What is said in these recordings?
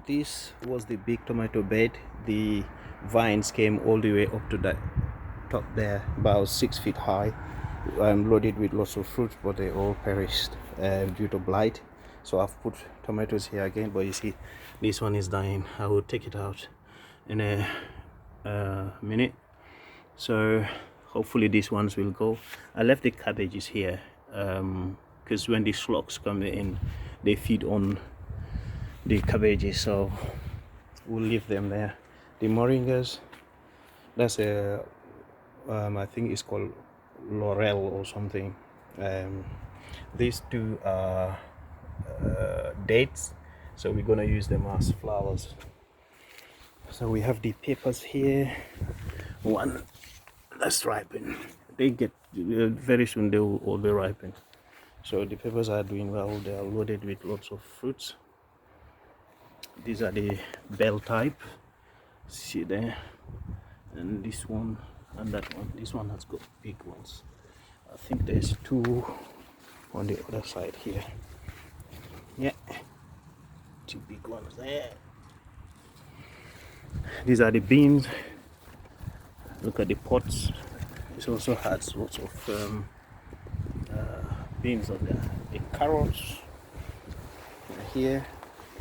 this was the big tomato bed. The vines came all the way up to the top there, about 6 feet high. I'm loaded with lots of fruit, but they all perished due to blight. So I've put tomatoes here again, but you see this one is dying. I will take it out in a minute. So hopefully these ones will go. I left the cabbages here because when the slugs come in, they feed on the cabbages, so we'll leave them there. The moringas, that's a I think it's called laurel or something. These two are dates, so we're gonna use them as flowers. So we have the peppers here, one that's ripened. They get very soon, they will all be ripened. So the peppers are doing well. They are loaded with lots of fruits. These are the bell type, see there, and this one and that one. This one has got big ones. I think there's two on the other side here. Yeah, two big ones there. These are the beans. Look at the pots. This also has lots of beans on there. The carrots here.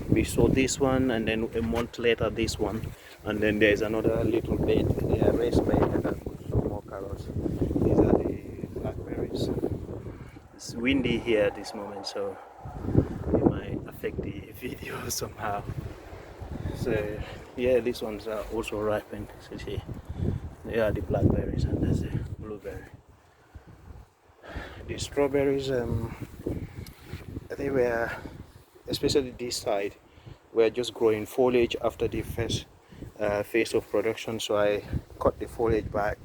We saw this one, and then a month later this one, and then there's another little bed, a raised bed that I put some more carrots. These are the blackberries. It's windy here at this moment, so it might affect the video somehow. So yeah, these ones are also ripened. So see, they are the blackberries, and that's the blueberry. The strawberries, they were, especially this side, we're just growing foliage after the first phase of production, so I cut the foliage back,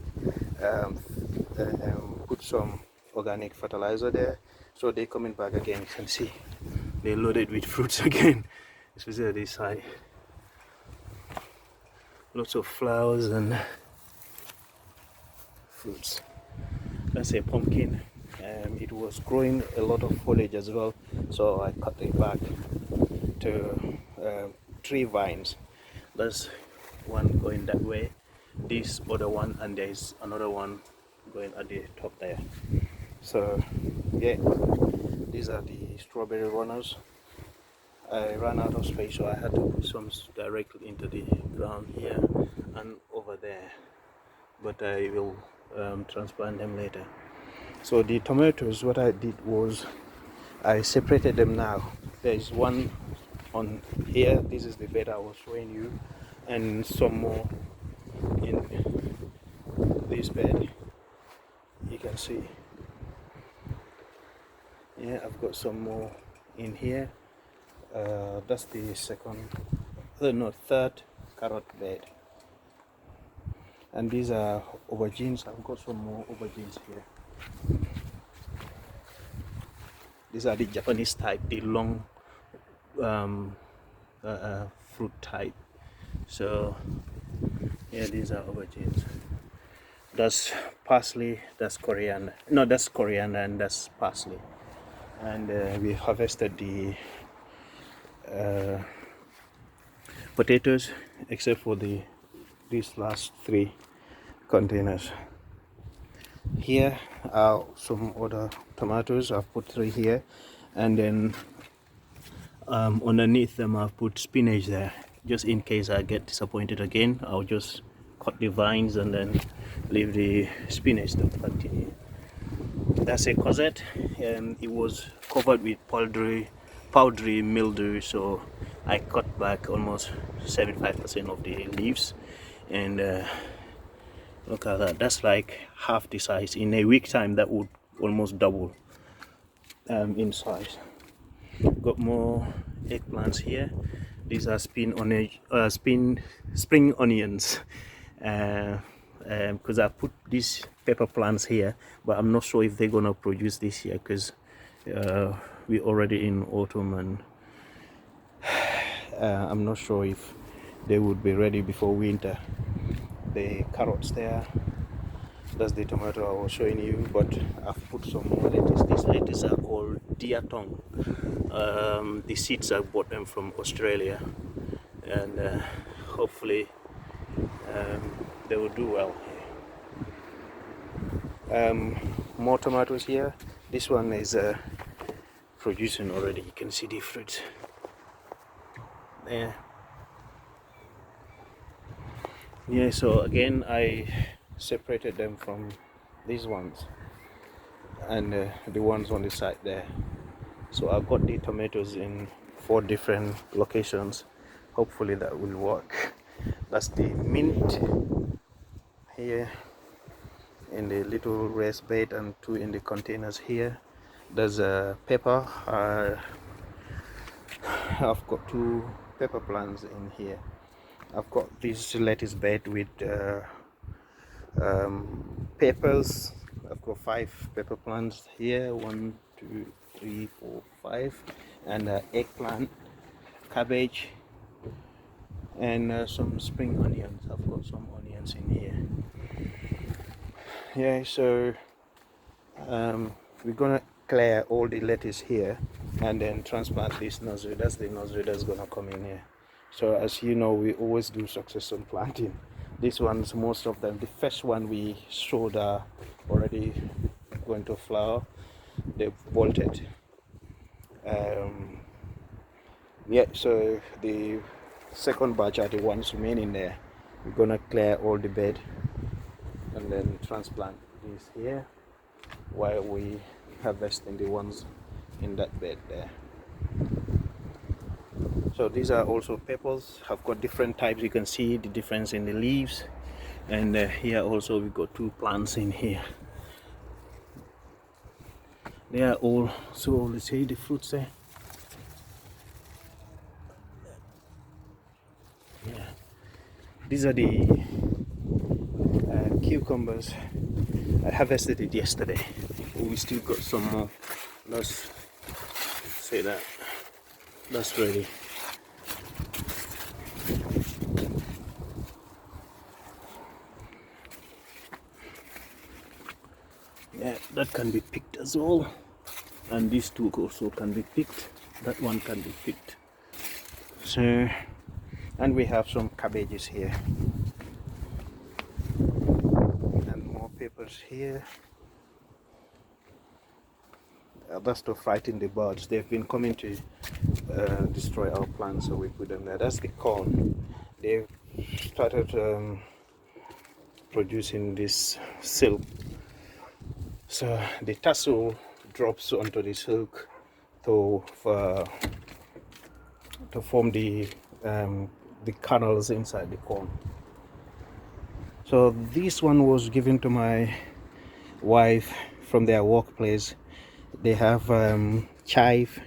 put some organic fertilizer there, so they're coming back again. You can see they're loaded with fruits again, especially this side. Lots of flowers and fruits. That's a pumpkin. It was growing a lot of foliage as well, so I cut it back to 3 vines. There's one going that way, this other one, and there's another one going at the top there. So yeah, these are the strawberry runners. I ran out of space, so I had to put some directly into the ground here and over there, but I will transplant them later. So the tomatoes, what I did was I separated them now. There is one on here, this is the bed I was showing you, and some more in this bed, you can see. Yeah, I've got some more in here. That's the third carrot bed, and these are aubergines. I've got some more aubergines here. These are the Japanese type, the long fruit type. So yeah, these are aubergines. That's parsley, that's coriander. No, that's coriander and that's parsley. And we harvested the potatoes, except for these last 3 containers. Here are some other tomatoes. I've put 3 here, and then underneath them I've put spinach there, just in case I get disappointed again. I'll just cut the vines and then leave the spinach to continue. That's a courgette, and it was covered with powdery mildew, so I cut back almost 75% of the leaves, and look at that, that's like half the size. In a week time that would almost double in size. Got more eggplants here. These are spring onions, because I put these pepper plants here, but I'm not sure if they're gonna produce this year, because we're already in autumn, and I'm not sure if they would be ready before winter. The carrots there, that's the tomato I was showing you, but I've put some more lettuce. These lettuce are called deer tongue. The seeds I bought them from Australia, and hopefully they will do well. More tomatoes here. This one is producing already. You can see the fruits there. Yeah, so again I separated them from these ones and the ones on the side there. So I've got the tomatoes in 4 different locations. Hopefully that will work. That's the mint here in the little raised bed and 2 in the containers here. There's a pepper. I've got 2 pepper plants in here. I've got this lettuce bed with peppers. I've got 5 pepper plants here, 1 2 3 4 5, and eggplant, cabbage, and some spring onions. I've got some onions in here. Yeah, so we're gonna clear all the lettuce here and then transplant this nursery. That's the nursery that's gonna come in here. So as you know, we always do succession planting. These ones, most of them, the first one we showed are already going to flower. They've bolted. Yeah, so the second batch are the ones remaining there. We're gonna clear all the bed and then transplant these here while we harvesting the ones in that bed there. So these are also peppers. I've got different types. You can see the difference in the leaves, and here also we got 2 plants in here. They are all, so let's see the fruits there. Yeah, these are the cucumbers. I harvested it yesterday. We still got some more. Let's say that that's ready. Yeah, that can be picked as well, and these 2 also can be picked. That one can be picked. So, and we have some cabbages here and more peppers here. That's to frighten the birds. They've been coming to destroy our plants, so we put them there. That's the corn. They've started producing this silk. So the tassel drops onto the silk to form the kernels inside the corn. So this one was given to my wife from their workplace. They have chive,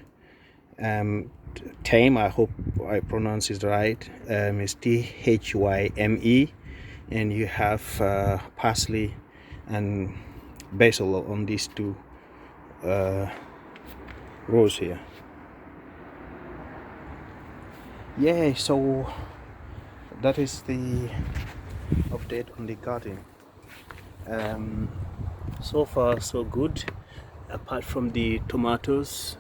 thyme. I hope I pronounce it right. It's THYME, and you have parsley and basil on these 2 rows here. Yeah, so that is the update on the garden. So far so good, apart from the tomatoes.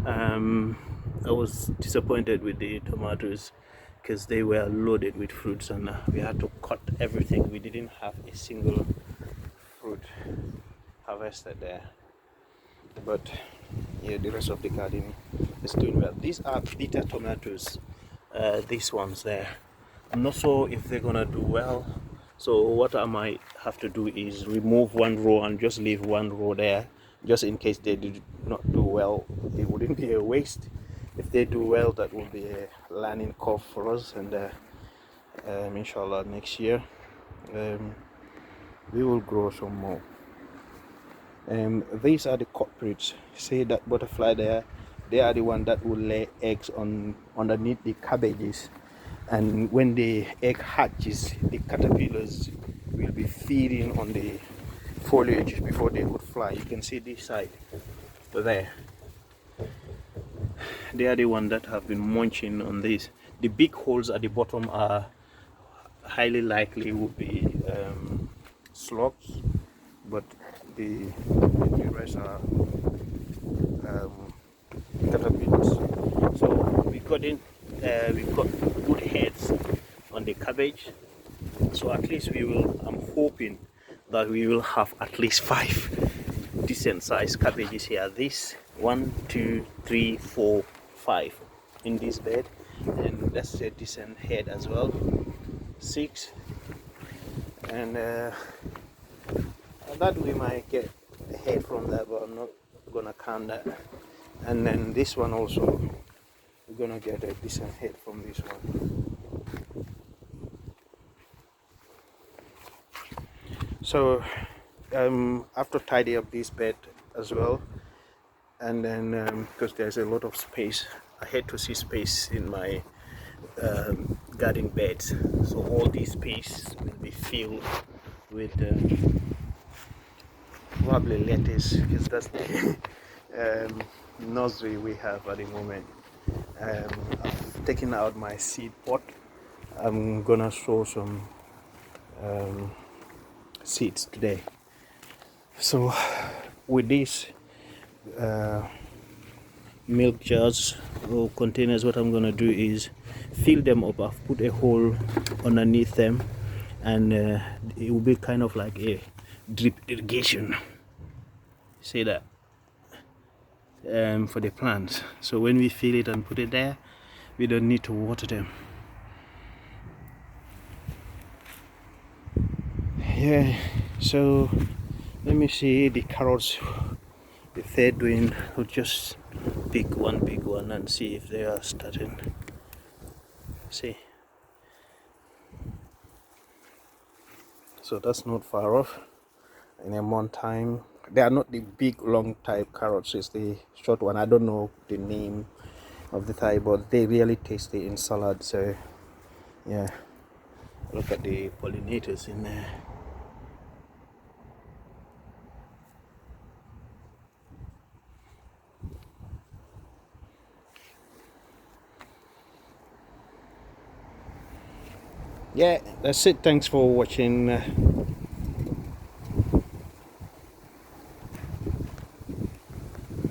I was disappointed with the tomatoes because they were loaded with fruits, and we had to cut everything. We didn't have a single fruit harvested there, but yeah, the rest of the garden is doing well. These are bitter tomatoes, these ones there. I'm not sure if they're gonna do well, so what I might have to do is remove 1 row and just leave 1 row there, just in case they did not do well. It wouldn't be a waste. If they do well, that will be a learning curve for us, and inshallah next year we will grow some more. These are the culprits. See that butterfly there? They are the one that will lay eggs underneath the cabbages, and when the egg hatches, the caterpillars will be feeding on the foliage before they would fly. You can see this side there. They are the ones that have been munching on this. The big holes at the bottom are highly likely would be slugs, but the rest are caterpillars. So we got in we've got good heads on the cabbage, so at least I'm hoping that we will have at least 5 decent sized cabbages here. This 1, 2, 3, 4, 5 in this bed, and that's a decent head as well. 6, and that we might get a head from that, but I'm not gonna count that. And then this one also, we're gonna get a decent head from this one. So after tidy up this bed as well, and then because there's a lot of space, I had to see space in my garden beds, so all this space will be filled with probably lettuce, because that's the nursery we have at the moment. I've taken out my seed pot. I'm gonna sow some seeds today. So with this milk jars or containers, what I'm gonna do is fill them up. I've put a hole underneath them, and it will be kind of like a drip irrigation, say that, for the plants. So when we fill it and put it there, we don't need to water them. Yeah, so let me see the carrots. If they're doing, I'll just pick one big one and see if they are starting. See, so that's not far off. In a month time, they are not the big long type carrots, it's the short one. I don't know the name of the type, but they really tasty in salad. So yeah, look at the pollinators in there. Yeah, that's it. Thanks for watching